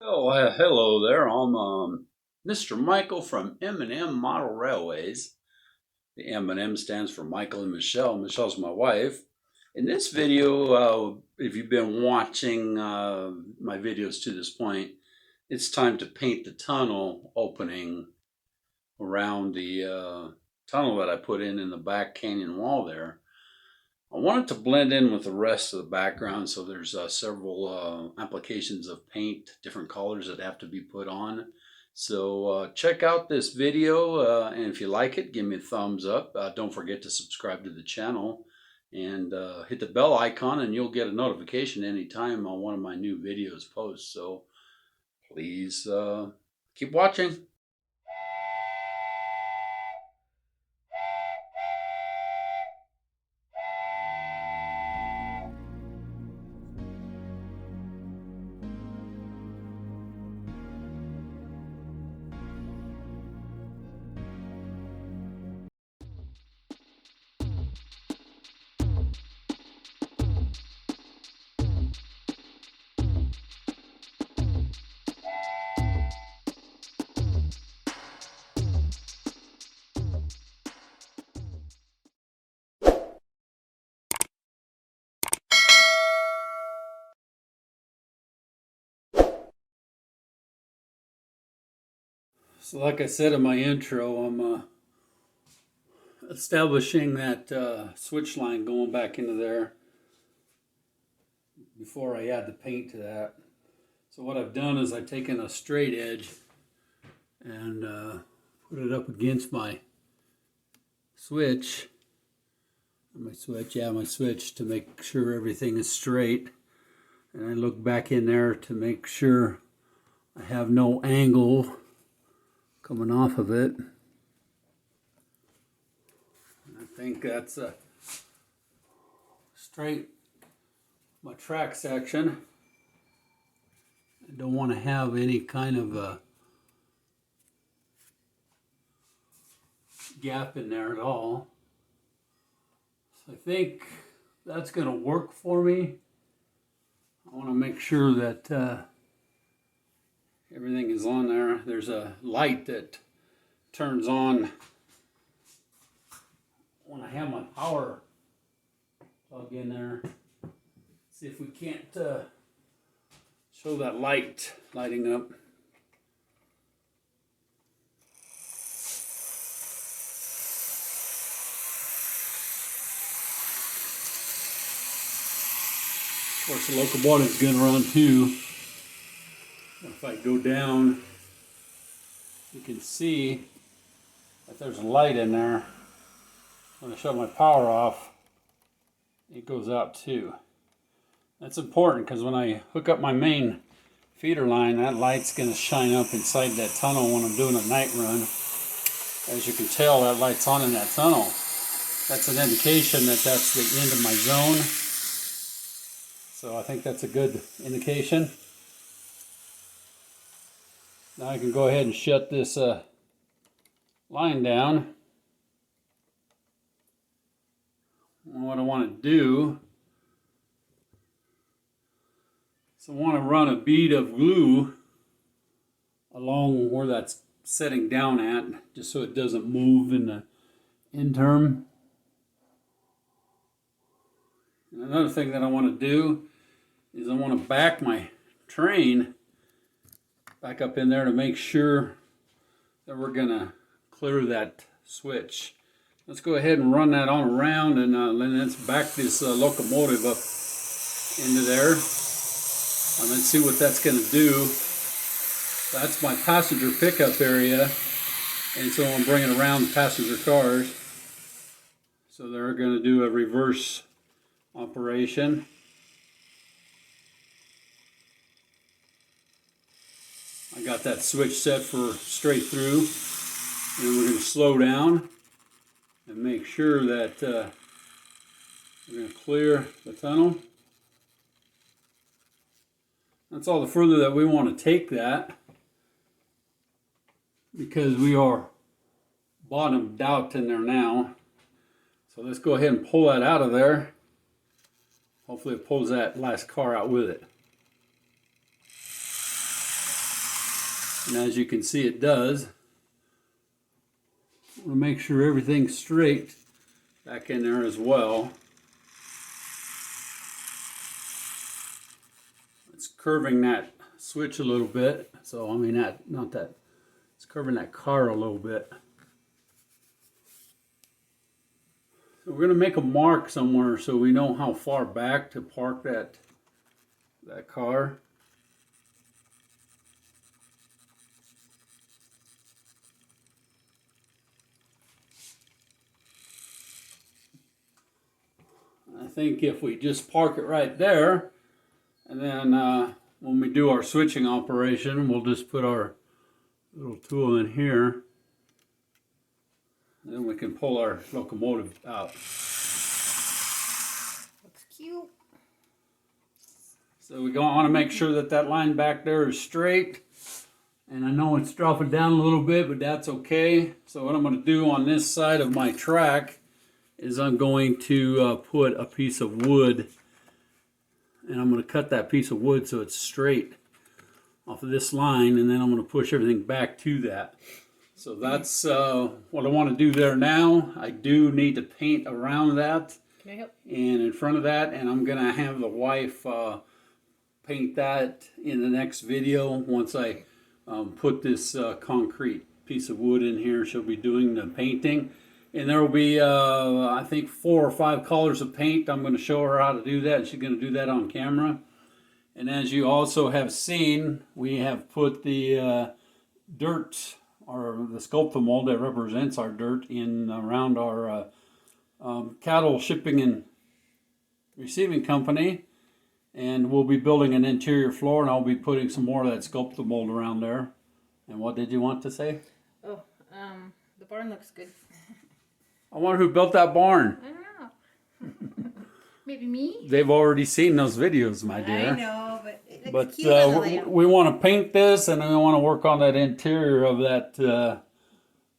Oh, hello there. I'm Mr. Michael from M&M Model Railways. The M&M stands for Michael and Michelle. Michelle's my wife. In this video, if you've been watching my videos to this point, it's time to paint the tunnel opening around the tunnel that I put in the back canyon wall there. I want it to blend in with the rest of the background, so there's several applications of paint, different colors that have to be put on. So check out this video, and if you like it, give me a thumbs up. Don't forget to subscribe to the channel and hit the bell icon, and you'll get a notification anytime one of my new videos posts. So please keep watching. So like I said in my intro, I'm establishing that switch line going back into there before I add the paint to that. So what I've done is I've taken a straight edge and put it up against my switch. My switch to make sure everything is straight. And I look back in there to make sure I have no angle coming off of it. I think that's a straight my track section. I don't want to have any kind of a gap in there at all. So I think that's going to work for me. I want to make sure that everything is on there. There's a light that turns on when I have my power plug in there. See if we can't show that light lighting up. Of course, the locomotive is going to run too. If I go down, you can see that there's a light in there. When I shut my power off, it goes out too. That's important because when I hook up my main feeder line, that light's going to shine up inside that tunnel when I'm doing a night run. As you can tell, that light's on in that tunnel. That's an indication that that's the end of my zone. So I think that's a good indication. Now I can go ahead and shut this line down. And what I want to do is I want to run a bead of glue along where that's setting down at, just so it doesn't move in the end term. And another thing that I want to do is I want to back my train back up in there to make sure that we're going to clear that switch. Let's go ahead and run that on around, and let's back this locomotive up into there. And let's see what that's going to do. That's my passenger pickup area, and so I'm bringing around the passenger cars. So they're going to do a reverse operation. I got that switch set for straight through, and we're going to slow down and make sure that we're going to clear the tunnel. That's all the further that we want to take that, because we are bottomed out in there now. So let's go ahead and pull that out of there. Hopefully it pulls that last car out with it. And as you can see, it does. I want to make sure everything's straight back in there as well. It's curving that switch a little bit. So, I mean, not that, it's curving that car a little bit. So we're going to make a mark somewhere so we know how far back to park that car. I think if we just park it right there, and then when we do our switching operation, we'll just put our little tool in here. Then we can pull our locomotive out. Looks cute. So we want to make sure that that line back there is straight. And I know it's dropping down a little bit, but that's okay. So what I'm going to do on this side of my track is I'm going to put a piece of wood, and I'm going to cut that piece of wood so it's straight off of this line, and then I'm going to push everything back to that. So that's what I want to do there now. I do need to paint around that. Can I help? And in front of that, and I'm going to have the wife paint that in the next video. Once I put this concrete piece of wood in here, she'll be doing the painting. And there will be, I think, 4 or 5 colors of paint. I'm going to show her how to do that. She's going to do that on camera. And as you also have seen, we have put the dirt, or the Sculptamold that represents our dirt, in around our cattle shipping and receiving company. And we'll be building an interior floor, and I'll be putting some more of that Sculptamold around there. And what did you want to say? Oh, the barn looks good. I wonder who built that barn. I don't know. Maybe me? They've already seen those videos, my dear. I know, but it looks cute on the layout. We want to paint this, and we want to work on that interior of that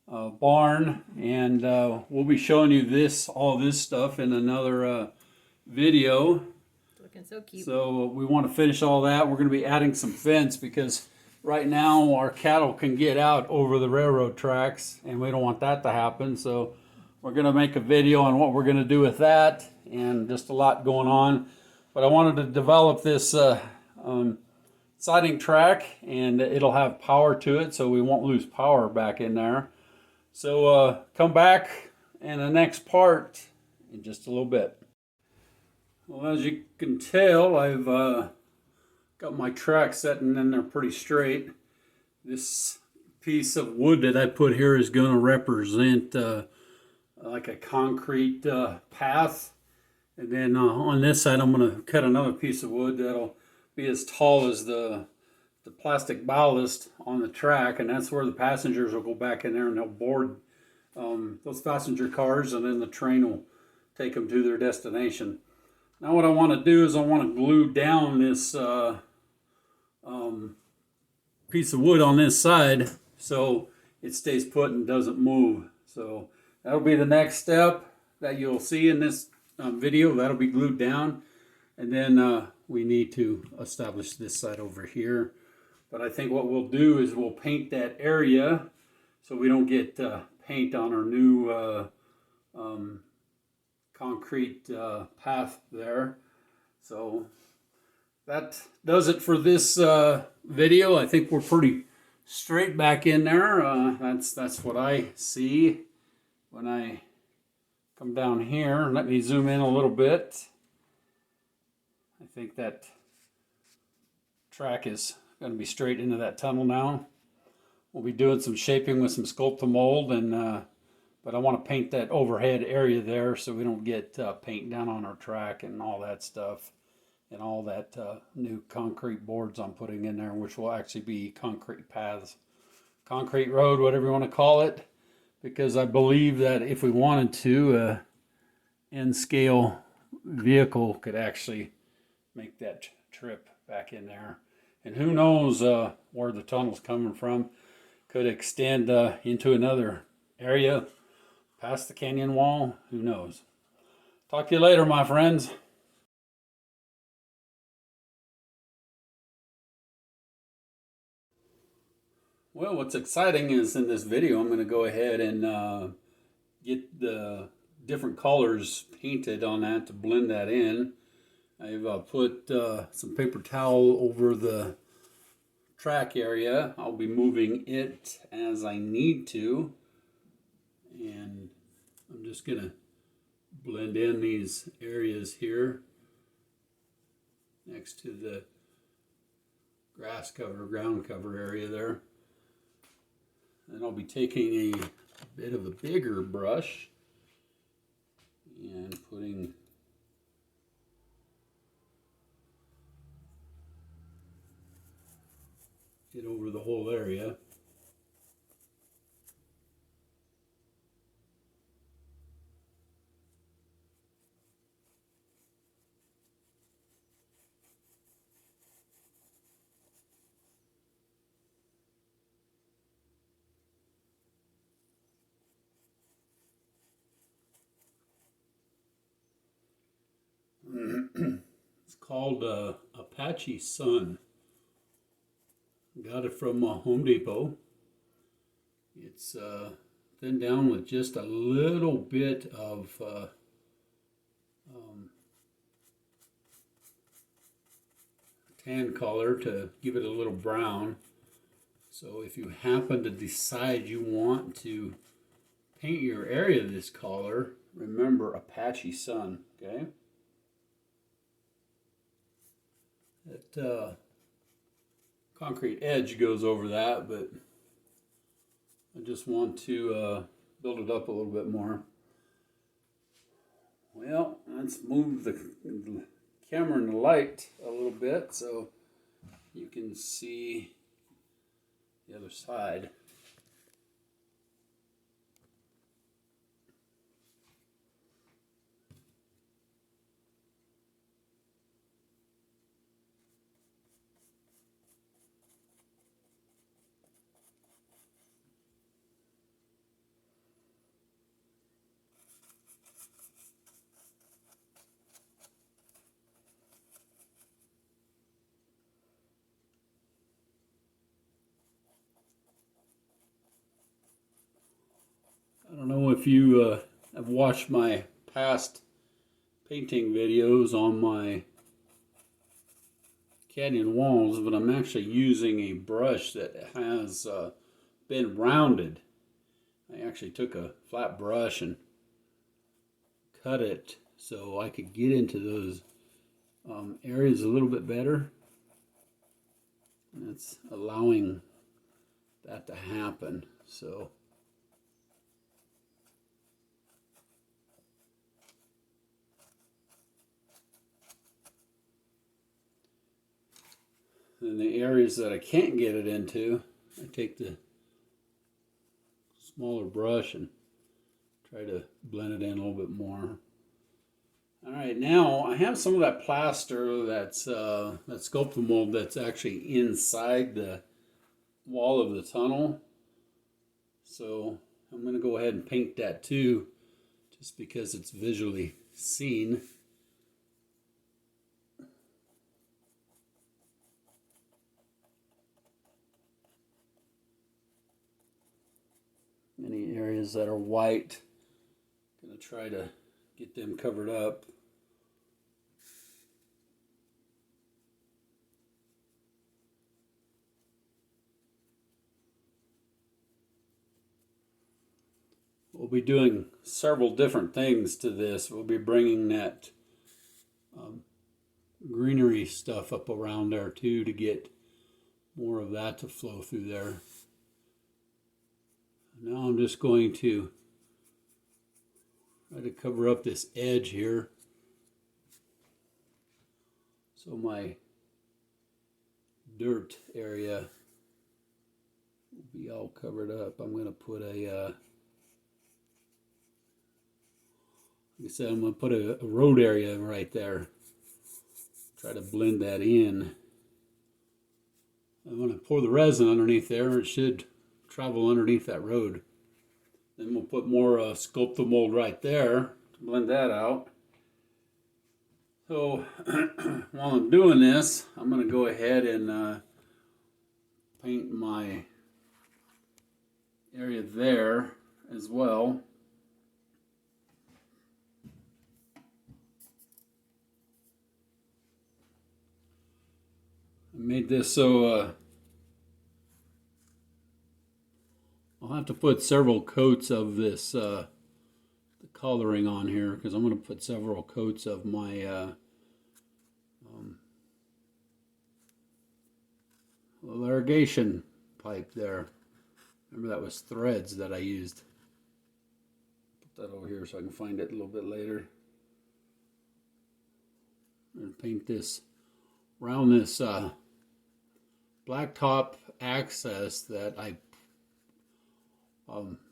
barn. And we'll be showing you all this stuff in another video. Looking so cute. So we want to finish all that. We're going to be adding some fence because right now our cattle can get out over the railroad tracks, and we don't want that to happen. So we're going to make a video on what we're going to do with that, and just a lot going on. But I wanted to develop this siding track, and it'll have power to it, so we won't lose power back in there. So come back in the next part in just a little bit. Well, as you can tell, I've got my track setting in there pretty straight. This piece of wood that I put here is going to represent like a concrete path. And then on this side, I'm going to cut another piece of wood that'll be as tall as the plastic ballast on the track. And that's where the passengers will go back in there, and they'll board those passenger cars, and then the train will take them to their destination. Now what I want to do is I want to glue down this piece of wood on this side so it stays put and doesn't move. So that'll be the next step that you'll see in this video. That'll be glued down, and then we need to establish this side over here. But I think what we'll do is we'll paint that area so we don't get paint on our new concrete path there. So that does it for this video. I think we're pretty straight back in there. That's what I see when I come down here. Let me zoom in a little bit. I think that track is going to be straight into that tunnel now. We'll be doing some shaping with some Sculptamold, and but I want to paint that overhead area there so we don't get paint down on our track and all that stuff, and all that new concrete boards I'm putting in there, which will actually be concrete paths, concrete road, whatever you want to call it, because I believe that if we wanted to, N-scale vehicle could actually make that trip back in there. And who knows where the tunnel's coming from. Could extend into another area past the canyon wall. Who knows? Talk to you later, my friends. Well, what's exciting is in this video, I'm going to go ahead and get the different colors painted on that to blend that in. I've put some paper towel over the track area. I'll be moving it as I need to. And I'm just going to blend in these areas here next to the grass cover, ground cover area there. And I'll be taking a bit of a bigger brush and putting it over the whole area. It's called Apache Sun. Got it from Home Depot. It's thinned down with just a little bit of tan color to give it a little brown. So if you happen to decide you want to paint your area this color, remember Apache Sun, okay? That concrete edge goes over that, but I just want to build it up a little bit more. Well, let's move the camera and the light a little bit so you can see the other side. I don't know if you have watched my past painting videos on my canyon walls, but I'm actually using a brush that has been rounded. I actually took a flat brush and cut it so I could get into those areas a little bit better. And it's allowing that to happen. So in the areas that I can't get it into, I take the smaller brush and try to blend it in a little bit more. All right, now I have some of that plaster that's that Sculptamold that's actually inside the wall of the tunnel. So I'm going to go ahead and paint that too, just because it's visually seen. Any areas that are white, I'm going to try to get them covered up. We'll be doing several different things to this. We'll be bringing that greenery stuff up around there too to get more of that to flow through there. Now I'm just going to try to cover up this edge here so my dirt area will be all covered up. I'm going to put a like I said, I'm going to put a road area right there. Try to blend that in. I'm going to pour the resin underneath there. It should travel underneath that road. Then we'll put more Sculptamold right there to blend that out. So while I'm doing this, I'm going to go ahead and paint my area there as well. I made this so I'll have to put several coats of this the coloring on here, because I'm going to put several coats of my little irrigation pipe there. Remember, that was threads that I used. Put that over here so I can find it a little bit later. And paint this around this blacktop access that I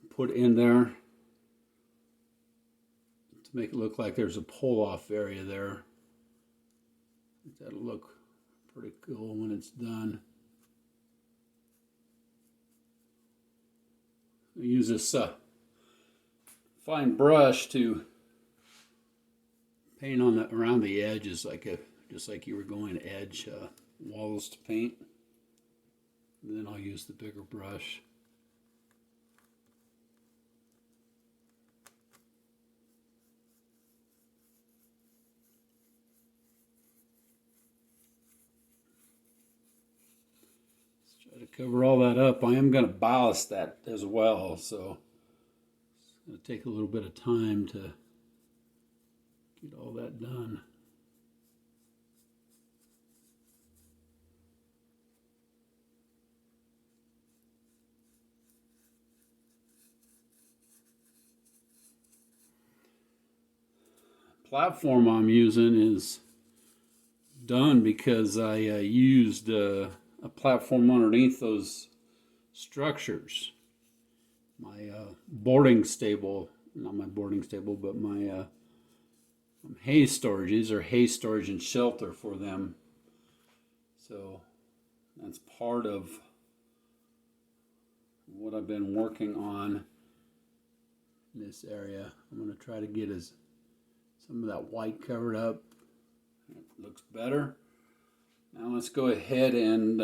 put in there to make it look like there's a pull-off area there. That'll look pretty cool when it's done. I use this fine brush to paint on around the edges, just like you were going to edge walls to paint. And then I'll use the bigger brush. To cover all that up, I am going to ballast that as well, so it's going to take a little bit of time to get all that done. Platform I'm using is done because I used a platform underneath those structures. My boarding stable, not my boarding stable, but my hay storage. These are hay storage and shelter for them. So that's part of what I've been working on in this area. I'm going to try to get some of that white covered up. It looks better. Now let's go ahead and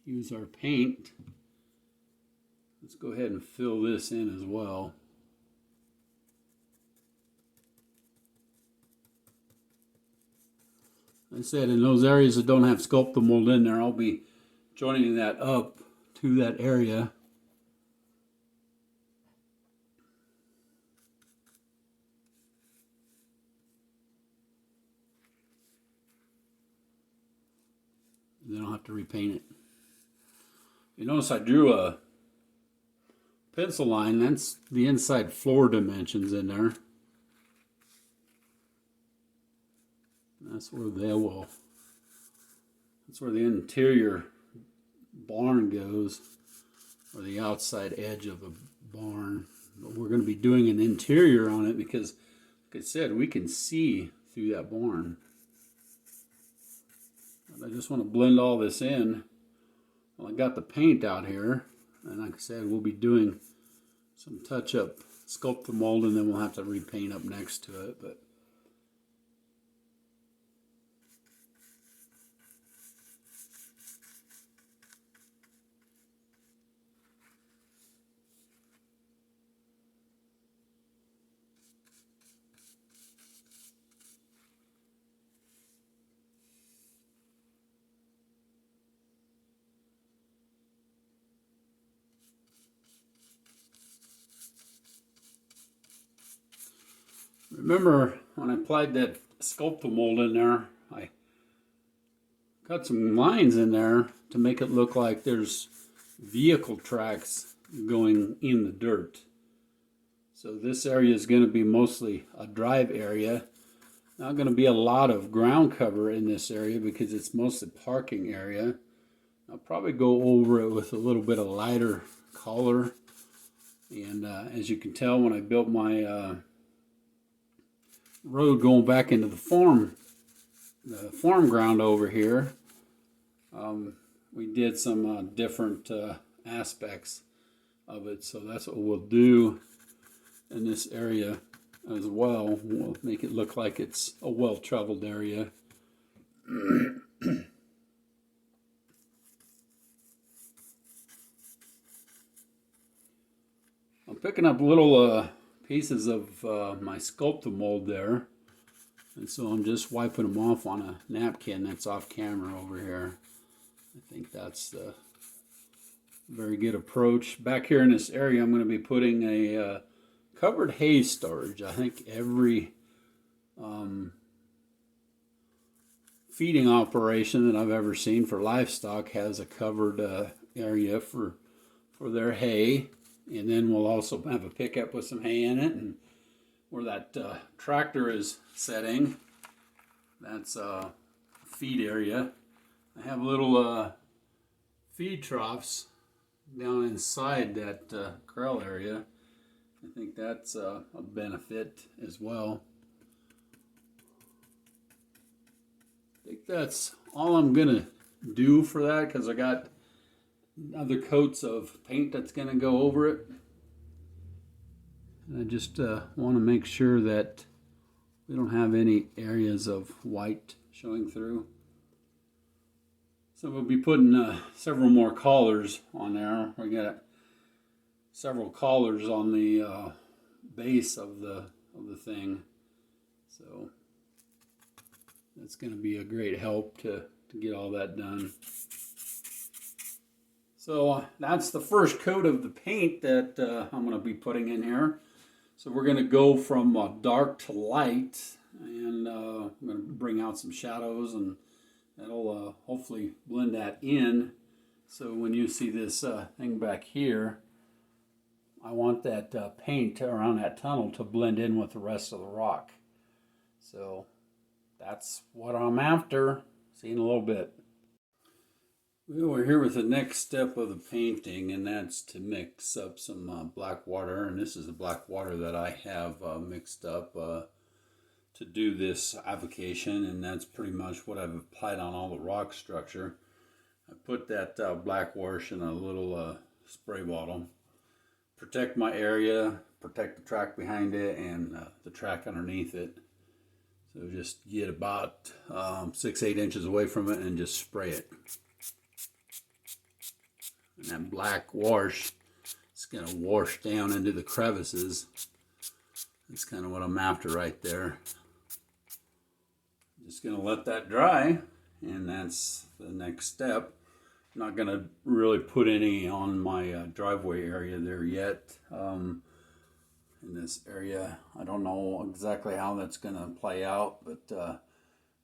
use our paint. Let's go ahead and fill this in as well. Like I said, in those areas that don't have Sculptamold in there, I'll be joining that up to that area. Then I'll have to repaint it. You notice I drew a pencil line. That's the inside floor dimensions in there. That's where that's where the interior barn goes, or the outside edge of the barn. But we're going to be doing an interior on it because, like I said, we can see through that barn. I just want to blend all this in. Well, I got the paint out here, and like I said, we'll be doing some touch-up Sculptamold, and then we'll have to repaint up next to it. But remember when I applied that Sculptamold in there, I got some lines in there to make it look like there's vehicle tracks going in the dirt. So this area is going to be mostly a drive area. Not going to be a lot of ground cover in this area because it's mostly parking area. I'll probably go over it with a little bit of lighter color. And as you can tell, when I built my road going back into the farm ground over here, we did some different aspects of it. So that's what we'll do in this area as well. We'll make it look like it's a well-traveled area. picking up little pieces of my Sculptamold there. And so I'm just wiping them off on a napkin that's off camera over here. I think that's the very good approach. Back here in this area, I'm going to be putting a covered hay storage. I think every feeding operation that I've ever seen for livestock has a covered area for their hay. And then we'll also have a pickup with some hay in it. And where that tractor is setting, that's a feed area. I have little feed troughs down inside that corral area. I think that's a benefit as well. I think that's all I'm gonna do for that, because I got other coats of paint that's gonna go over it. And I just want to make sure that we don't have any areas of white showing through. So we'll be putting several more collars on there. We got several collars on the base of the thing. So that's going to be a great help to get all that done. So that's the first coat of the paint that I'm going to be putting in here. So we're going to go from dark to light, and I'm going to bring out some shadows, and that'll hopefully blend that in. So when you see this thing back here, I want that paint around that tunnel to blend in with the rest of the rock. So that's what I'm after. See you in a little bit. Well, we're here with the next step of the painting, and that's to mix up some black water. And this is the black water that I have mixed up to do this application, and that's pretty much what I've applied on all the rock structure. I put that black wash in a little spray bottle. Protect my area, protect the track behind it, and the track underneath it. So just get about 6-8 inches away from it and just spray it. And that black wash is going to wash down into the crevices. That's kind of what I'm after right there. Just going to let that dry, and that's the next step. I'm not going to really put any on my driveway area there yet. In this area, I don't know exactly how that's going to play out, but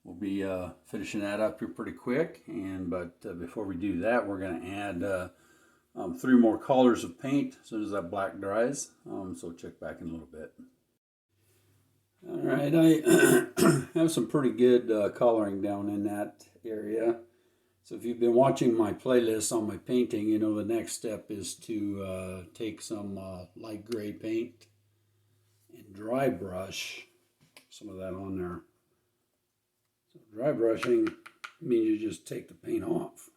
we'll be finishing that up here pretty quick. But before we do that, we're going to add 3 more colors of paint as soon as that black dries. So check back in a little bit. All right, I have some pretty good coloring down in that area. So if you've been watching my playlist on my painting, you know the next step is to take some light gray paint and dry brush some of that on there. So dry brushing means you just take the paint off.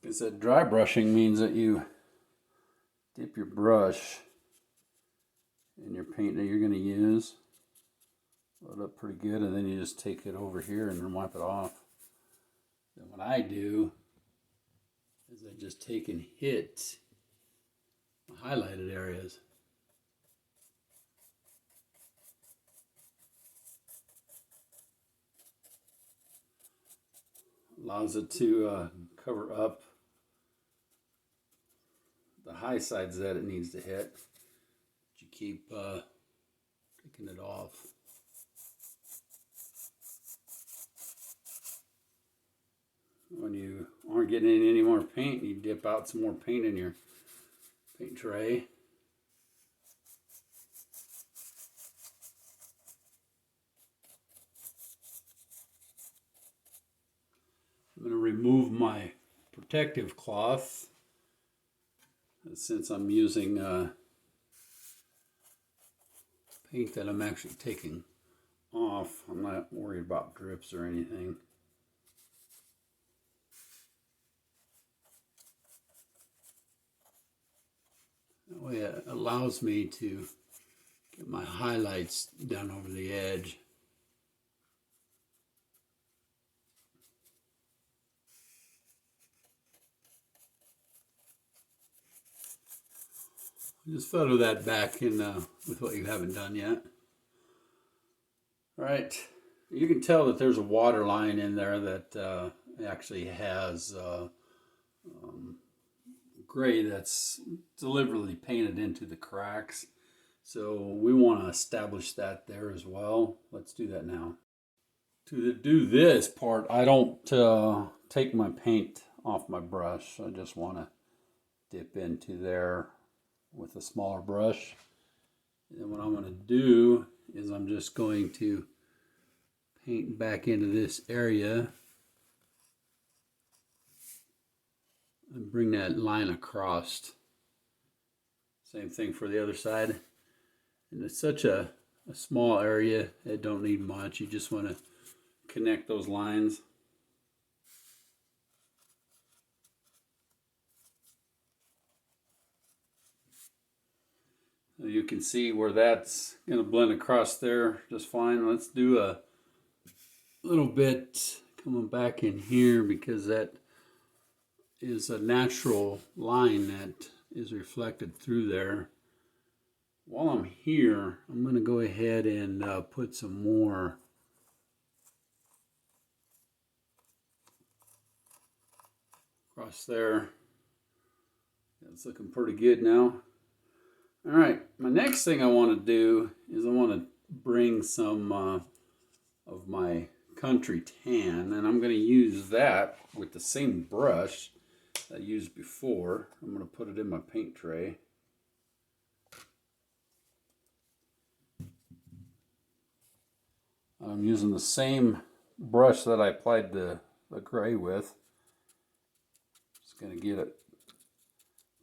Like I said, dry brushing means that you dip your brush in your paint that you're going to use. Load up pretty good, and then you just take it over here and then wipe it off. Then what I do is I just take and hit the highlighted areas. Allows it to cover up the high sides that it needs to hit. But you keep taking it off. When you aren't getting any more paint, you dip out some more paint in your paint tray. I'm going to remove my protective cloth. Since I'm using paint that I'm actually taking off, I'm not worried about drips or anything. That way it allows me to get my highlights down over the edge. Just photo that back in with what you haven't done yet. All right, you can tell that there's a water line in there that actually has gray that's deliberately painted into the cracks. So we want to establish that there as well. Let's do that now. To do this part, I don't take my paint off my brush. I just want to dip into there with a smaller brush. And what I'm going to do is I'm just going to paint back into this area and bring that line across. Same thing for the other side. And it's such a small area, it don't need much. You just want to connect those lines. So you can see where that's going to blend across there just fine. Let's do a little bit coming back in here because that is a natural line that is reflected through there. While I'm here, I'm going to go ahead and put some more across there. It's looking pretty good now. All right, my next thing I want to do is I want to bring some of my country tan, and I'm going to use that with the same brush I used before. I'm going to put it in my paint tray. I'm using the same brush that I applied the gray with. Just going to get it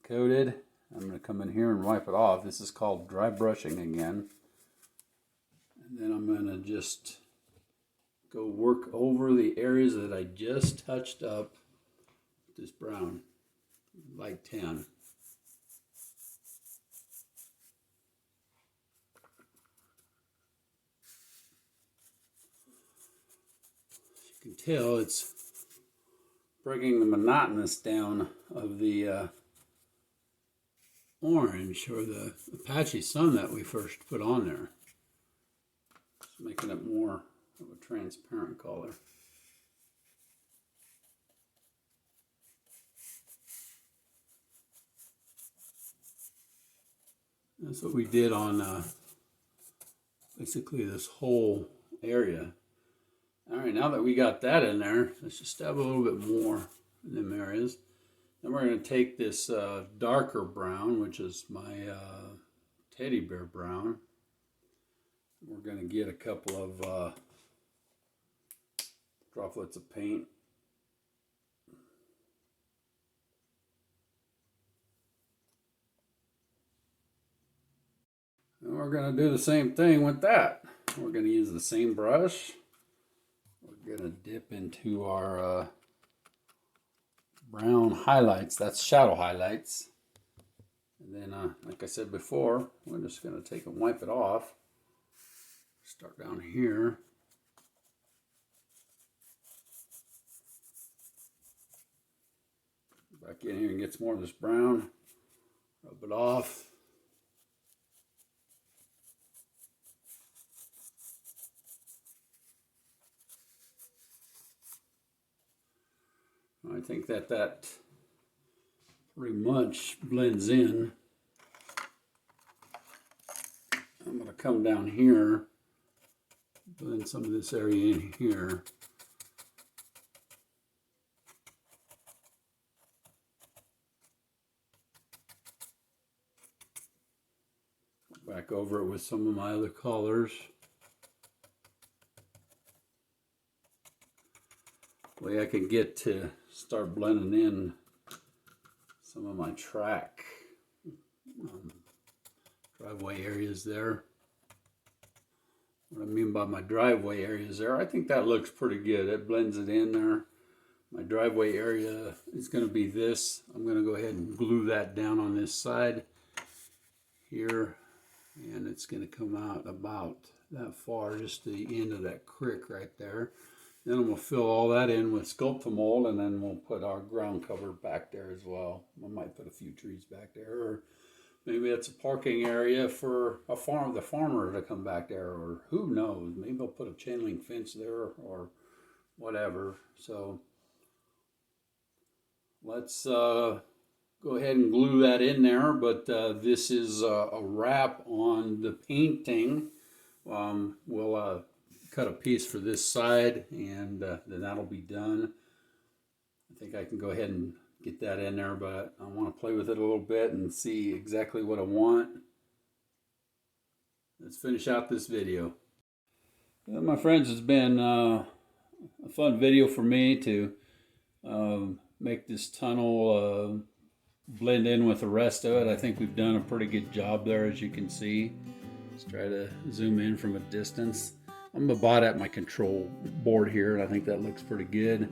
coated. I'm going to come in here and wipe it off. This is called dry brushing again. And then I'm going to just go work over the areas that I just touched up with this brown, light tan. You can tell it's bringing the monotonous down of the orange or the Apache Sun that we first put on there. Just making it more of a transparent color. That's what we did on basically this whole area. All right, now that we got that in there, let's just dab a little bit more in them areas. Then we're going to take this darker brown, which is my teddy bear brown. We're going to get a couple of droplets of paint. And we're going to do the same thing with that. We're going to use the same brush. We're going to dip into our brown highlights. That's shadow highlights. And then, like I said before, we're just going to take and wipe it off. Start down here. Back in here and get some more of this brown. Rub it off. I think that pretty much blends in. I'm going to come down here, blend some of this area in here. Back over it with some of my other colors. Way I can get to start blending in some of my track driveway areas there. What I mean by my driveway areas there, I think that looks pretty good. It blends it in there. My driveway area is going to be this. I'm going to go ahead and glue that down on this side here, and it's going to come out about that far, just the end of that crick right there. Then we'll fill all that in with Sculptamold, and then we'll put our ground cover back there as well. I might put a few trees back there, or Maybe it's a parking area for the farmer to come back there, or who knows? Maybe they'll put a chain link fence there or whatever. So let's go ahead and glue that in there. But this is a wrap on the painting. We'll cut a piece for this side, and then that'll be done. I think I can go ahead and get that in there, but I want to play with it a little bit and see exactly what I want. Let's finish out this video. Well, my friends, it's been a fun video for me to make this tunnel blend in with the rest of it. I think we've done a pretty good job there, as you can see. Let's try to zoom in from a distance. I'm about at my control board here, and I think that looks pretty good.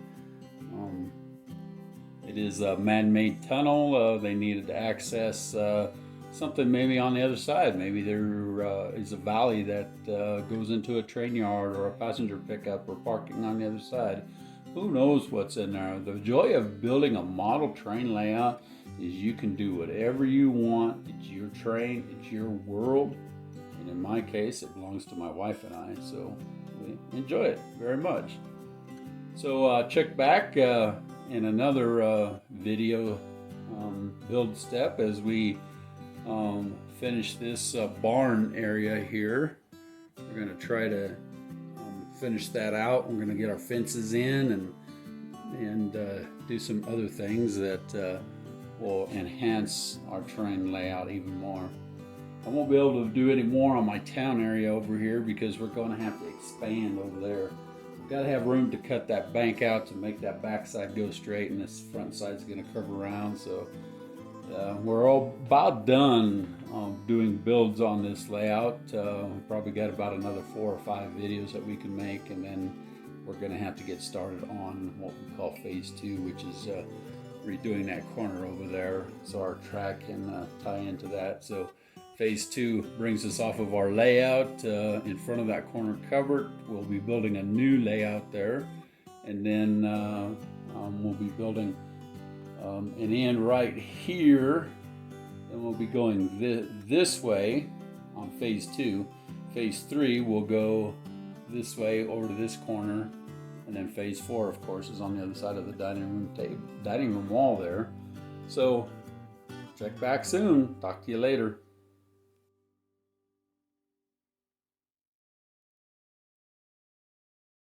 It is a man-made tunnel. They needed to access something maybe on the other side. Maybe there is a valley that goes into a train yard or a passenger pickup or parking on the other side. Who knows what's in there? The joy of building a model train layout is you can do whatever you want. It's your train, it's your world. And in my case, it belongs to my wife and I, so we enjoy it very much. So check back in another video build step as we finish this barn area here. We're going to try to finish that out. We're going to get our fences in and do some other things that will enhance our train layout even more. I won't be able to do any more on my town area over here because we're going to have to expand over there. Got to have room to cut that bank out to make that backside go straight, and this front side's going to curve around. So we're all about done doing builds on this layout. We've probably got about another 4 or 5 videos that we can make, and then we're going to have to get started on what we call phase 2, which is redoing that corner over there so our track can tie into that. So phase 2 brings us off of our layout in front of that corner cupboard. We'll be building a new layout there, and then we'll be building an end right here, and we'll be going this way on phase 2. Phase 3 will go this way over to this corner, and then phase 4, of course, is on the other side of the dining room wall there. So check back soon. Talk to you later.